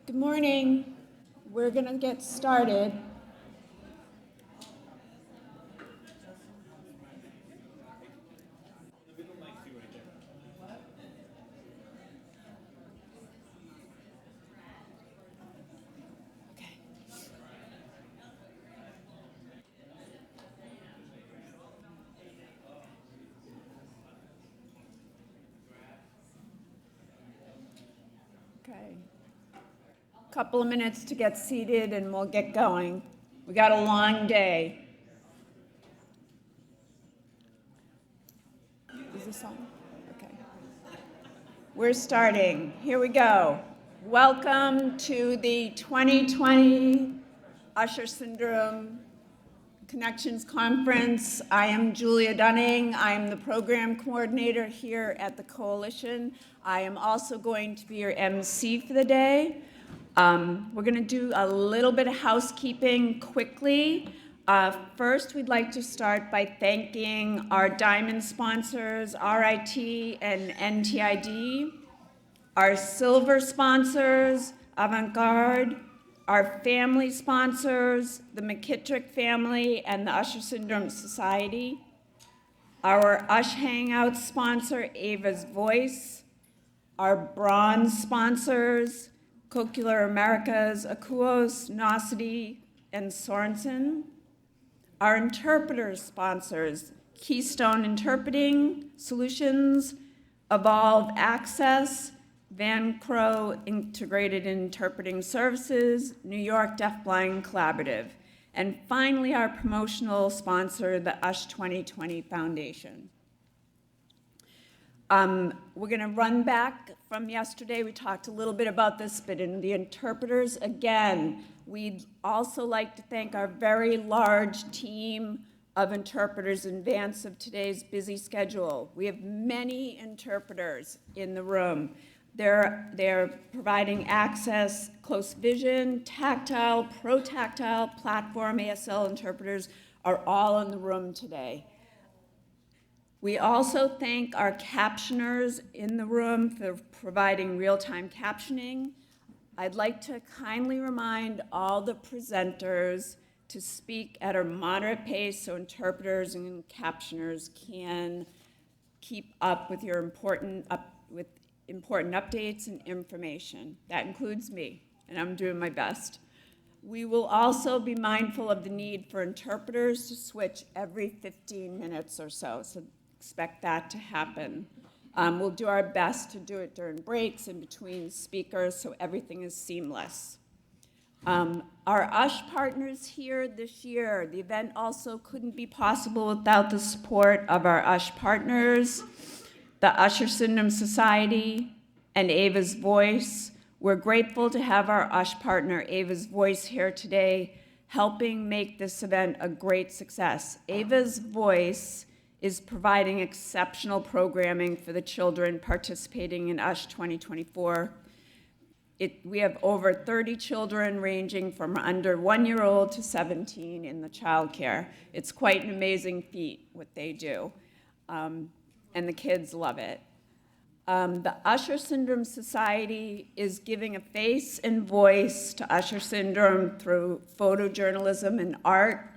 Good morning. We're going to get started. Okay. Okay. Couple of minutes to get seated and we'll get going. We got a long day. Is this on? Okay. We're starting. Here we go. Welcome to the 2020 Usher Syndrome Connections Conference. I am Julia Dunning. I am the program coordinator here at the Coalition. I am also going to be your MC for the day. We're going to do a little bit of housekeeping quickly. First, we'd like to start by thanking our diamond sponsors, RIT and NTID, our silver sponsors, Avant-Garde, our family sponsors, the McKittrick family and the Usher Syndrome Society, our Ush Hangout sponsor, Ava's Voice, our bronze sponsors, Cochlear Americas, Akuos, Nosity, and Sorensen, our interpreter sponsors, Keystone Interpreting Solutions, Evolve Access, Van Crow Integrated Interpreting Services, New York Deafblind Collaborative, and finally our promotional sponsor, the USH2020 Foundation. We're going to run back from yesterday. We talked a little bit about this, but in the interpreters, again, we'd also like to thank our very large team of interpreters in advance of today's busy schedule. We have many interpreters in the room. They're providing access, close vision, tactile, pro-tactile, platform, ASL interpreters are all in the room today. We also thank our captioners in the room for providing real-time captioning. I'd like to kindly remind all the presenters to speak at a moderate pace so interpreters and captioners can keep up with your important updates and information. That includes me, and I'm doing my best. We will also be mindful of the need for interpreters to switch every 15 minutes or so, so expect that to happen. We'll do our best to do it during breaks and between speakers so everything is seamless. Our USH partners here this year, the event also couldn't be possible without the support of our USH partners, the Usher Syndrome Society, and Ava's Voice. We're grateful to have our USH partner, Ava's Voice, here today, helping make this event a great success. Ava's Voice is providing exceptional programming for the children participating in USH 2024. We have over 30 children ranging from under 1-year-old to 17 in the childcare. It's quite an amazing feat what they do, and the kids love it. The Usher Syndrome Society is giving a face and voice to Usher Syndrome through photojournalism and art.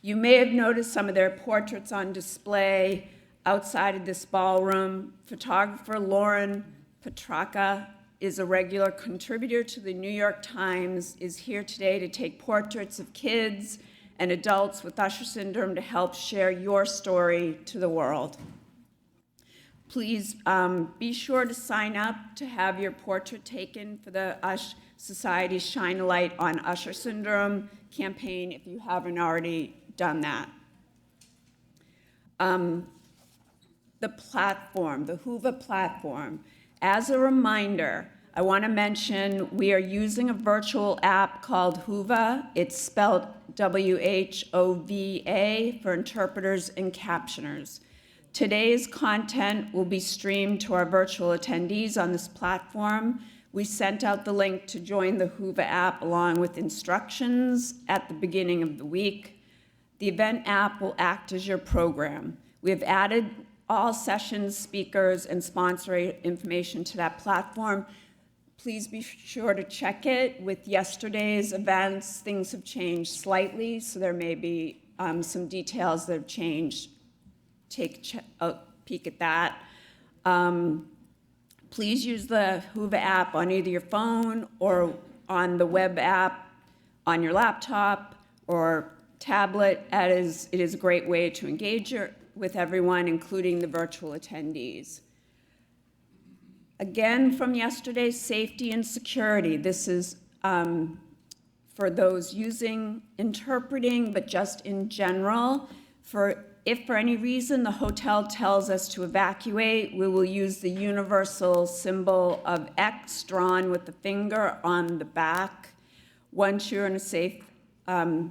You may have noticed some of their portraits on display outside of this ballroom. Photographer Lauren Petraka is a regular contributor to the New York Times, is here today to take portraits of kids and adults with Usher Syndrome to help share your story to the world. Please be sure to sign up to have your portrait taken for the USH Society's Shine a Light on Usher Syndrome campaign if you haven't already done that. The platform, the Whova platform. As a reminder, I want to mention we are using a virtual app called Whova. It's spelled WHOVA for interpreters and captioners. Today's content will be streamed to our virtual attendees on this platform. We sent out the link to join the Whova app along with instructions at the beginning of the week. The event app will act as your program. We have added all sessions, speakers, and sponsor information to that platform. Please be sure to check it. With yesterday's events, things have changed slightly, so there may be some details that have changed. Take a peek at that. Please use the Hoover app on either your phone or on the web app on your laptop or tablet. It is a great way to engage with everyone, including the virtual attendees. Again, from yesterday, safety and security. This is for those using interpreting, but just in general. If for any reason the hotel tells us to evacuate, we will use the universal symbol of X drawn with the finger on the back. Once you're in a safe, at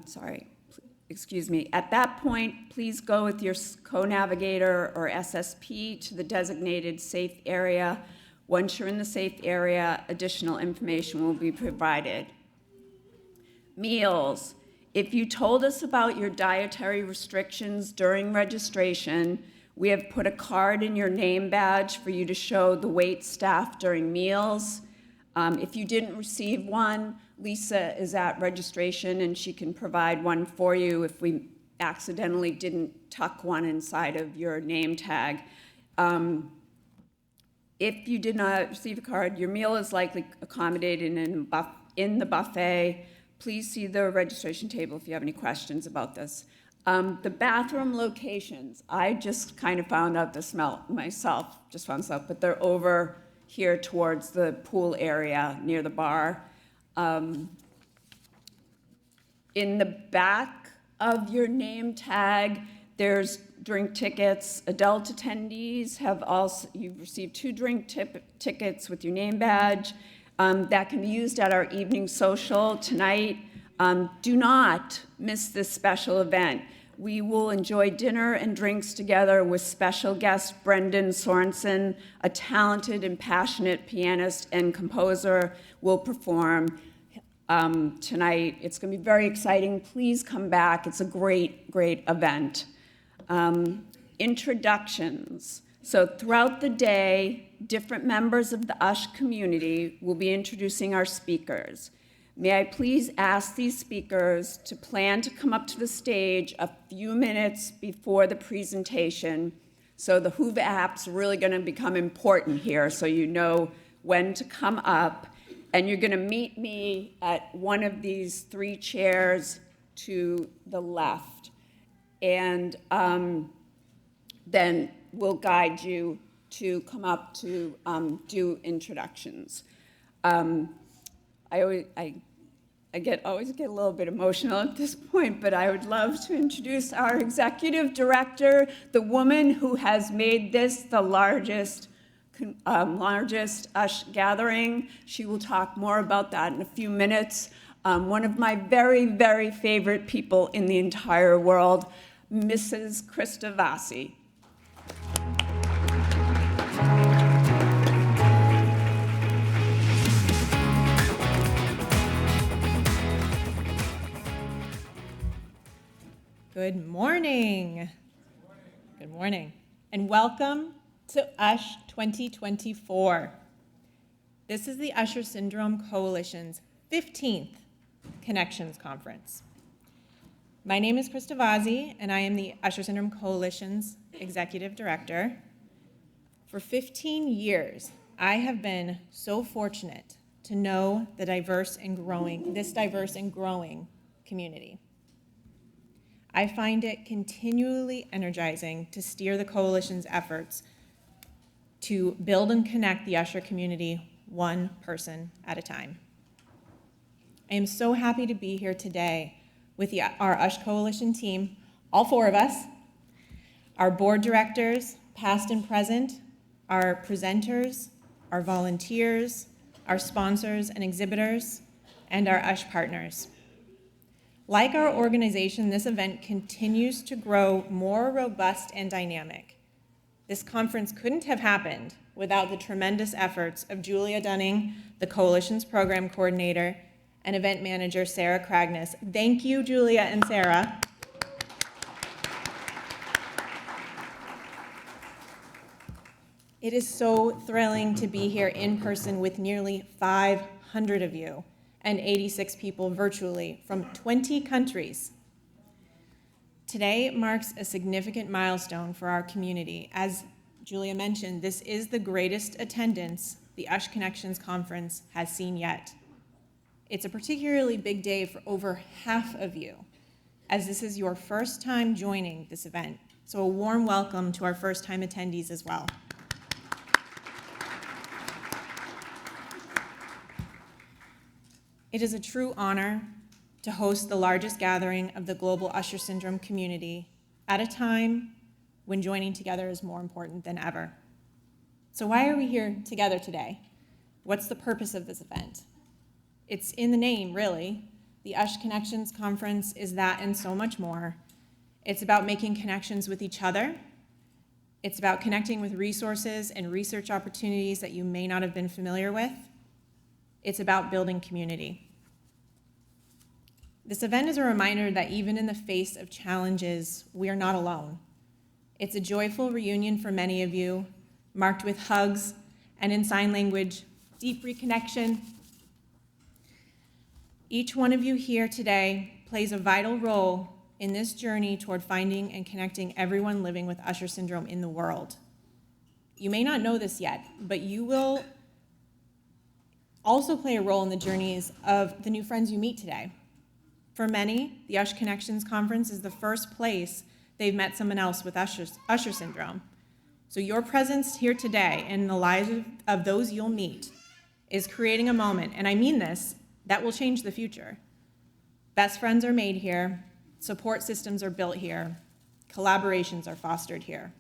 that point, please go with your co-navigator or SSP to the designated safe area. Once you're in the safe area, additional information will be provided. Meals. If you told us about your dietary restrictions during registration, we have put a card in your name badge for you to show the wait staff during meals. If you didn't receive one, Lisa is at registration and she can provide one for you if we accidentally didn't tuck one inside of your name tag. If you did not receive a card, your meal is likely accommodated in the buffet. Please see the registration table if you have any questions about this. The bathroom locations, I just kind of found out the smell myself, but they're over here towards the pool area near the bar. In the back of your name tag, there's drink tickets. Adult attendees you've received 2 drink tickets with your name badge. That can be used at our evening social tonight. Do not miss this special event. We will enjoy dinner and drinks together with special guest Brendan Sorensen, a talented and passionate pianist and composer, will perform tonight. It's going to be very exciting. Please come back. It's a great, great event. Introductions. So throughout the day, different members of the USH community will be introducing our speakers. May I please ask these speakers to plan to come up to the stage a few minutes before the presentation. So the Hoover app's really going to become important here, so you know when to come up. And you're going to meet me at one of these 3 chairs to the left. And then we'll guide you to come up to do introductions. I always get a little bit emotional at this point, but I would love to introduce our executive director, the woman who has made this the largest USH gathering. She will talk more about that in a few minutes. One of my very, very favorite people in the entire world, Mrs. Krista Vasi. Good morning. Good morning. And welcome to USH 2024. This is the Usher Syndrome Coalition's 15th Connections Conference. My name is Krista Vasi, and I am the Usher Syndrome Coalition's Executive Director. For 15 years, I have been so fortunate to know this diverse and growing community. I find it continually energizing to steer the coalition's efforts to build and connect the Usher community one person at a time. I am so happy to be here today with our USH Coalition team, all 4 of us, our board directors, past and present, our presenters, our volunteers, our sponsors and exhibitors, and our USH partners. Like our organization, this event continues to grow more robust and dynamic. This conference couldn't have happened without the tremendous efforts of Julia Dunning, the Coalition's program coordinator, and event manager, Sarah Cragnis. Thank you, Julia and Sarah. It is so thrilling to be here in person with nearly 500 of you and 86 people virtually from 20 countries. Today marks a significant milestone for our community. As Julia mentioned, this is the greatest attendance the USH Connections Conference has seen yet. It's a particularly big day for over half of you, as this is your first time joining this event. So a warm welcome to our first-time attendees as well. It is a true honor to host the largest gathering of the global Usher syndrome community at a time when joining together is more important than ever. So why are we here together today? What's the purpose of this event? It's in the name, really. The USH Connections Conference is that and so much more. It's about making connections with each other. It's about connecting with resources and research opportunities that you may not have been familiar with. It's about building community. This event is a reminder that even in the face of challenges, we are not alone. It's a joyful reunion for many of you, marked with hugs and in sign language, deep reconnection. Each one of you here today plays a vital role in this journey toward finding and connecting everyone living with Usher syndrome in the world. You may not know this yet, but you will also play a role in the journeys of the new friends you meet today. For many, the USH Connections Conference is the first place they've met someone else with Usher syndrome. So your presence here today in the lives of those you'll meet is creating a moment, and I mean this, that will change the future. Best friends are made here, support systems are built here, collaborations are fostered here.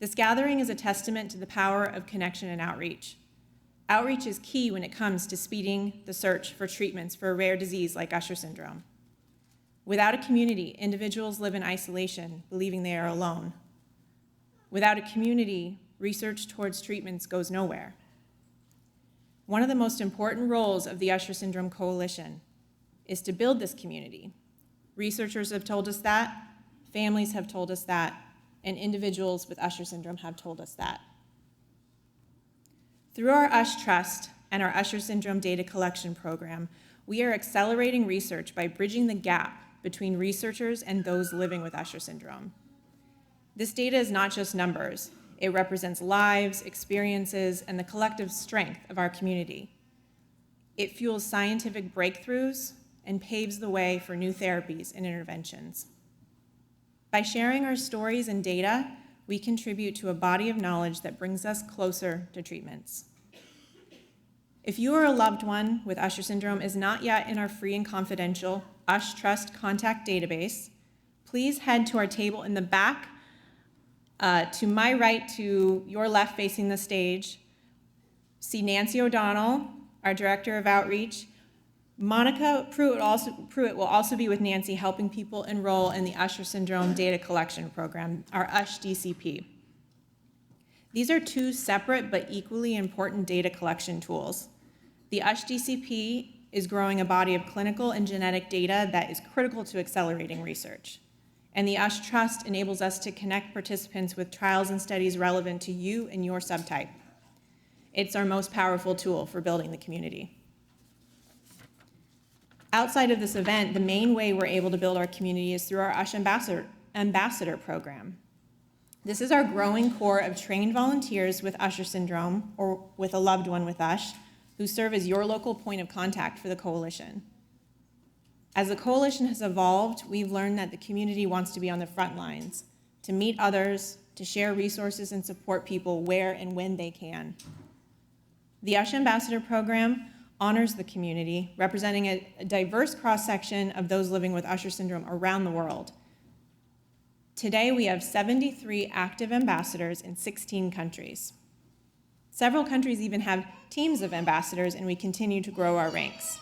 This gathering is a testament to the power of connection and outreach. Outreach is key when it comes to speeding the search for treatments for a rare disease like Usher syndrome. Without a community, individuals live in isolation, believing they are alone. Without a community, research towards treatments goes nowhere. One of the most important roles of the Usher Syndrome Coalition is to build this community. Researchers have told us that, families have told us that, and individuals with Usher syndrome have told us that. Through our USH Trust and our Usher Syndrome Data Collection Program, we are accelerating research by bridging the gap between researchers and those living with Usher syndrome. This data is not just numbers. It represents lives, experiences, and the collective strength of our community. It fuels scientific breakthroughs and paves the way for new therapies and interventions. By sharing our stories and data, we contribute to a body of knowledge that brings us closer to treatments. If you or a loved one with Usher syndrome is not yet in our free and confidential USH Trust contact database, please head to our table in the back, to my right, to your left facing the stage. See Nancy O'Donnell, our Director of Outreach. Monica Pruitt will also be with Nancy, helping people enroll in the Usher Syndrome Data Collection Program, our USH DCP. These are two separate but equally important data collection tools. The USH DCP is growing a body of clinical and genetic data that is critical to accelerating research. And the USH Trust enables us to connect participants with trials and studies relevant to you and your subtype. It's our most powerful tool for building the community. Outside of this event, the main way we're able to build our community is through our USH Ambassador Program. This is our growing core of trained volunteers with Usher syndrome or with a loved one with USH who serve as your local point of contact for the coalition. As the coalition has evolved, we've learned that the community wants to be on the front lines, to meet others, to share resources and support people where and when they can. The USH Ambassador Program honors the community, representing a diverse cross-section of those living with Usher syndrome around the world. Today, we have 73 active ambassadors in 16 countries. Several countries even have teams of ambassadors, and we continue to grow our ranks.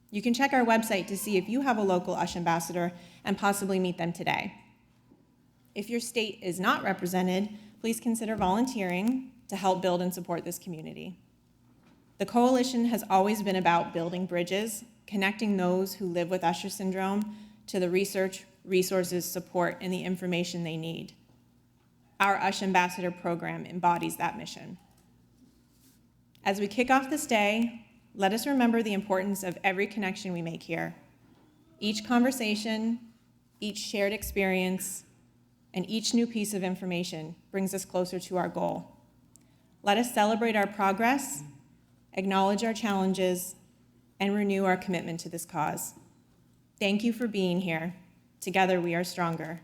You can check our website to see if you have a local USH ambassador and possibly meet them today. If your state is not represented, please consider volunteering to help build and support this community. The coalition has always been about building bridges, connecting those who live with Usher syndrome to the research, resources, support, and the information they need. our USH Ambassador program embodies that mission. As we kick off this day, let us remember the importance of every connection we make here. Each conversation, each shared experience, and each new piece of information brings us closer to our goal. Let us celebrate our progress, acknowledge our challenges, and renew our commitment to this cause. Thank you for being here. Together we are stronger.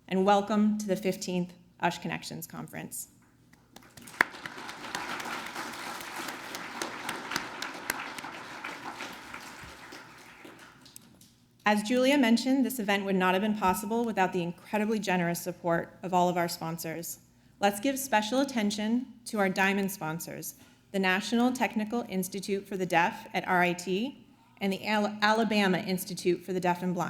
And welcome to the 15th USH Connections Conference. As Julia mentioned, this event would not have been possible without the incredibly generous support of all of our sponsors. Let's give special attention to our diamond sponsors, the National Technical Institute for the Deaf at RIT and the Alabama Institute for the Deaf and Blind.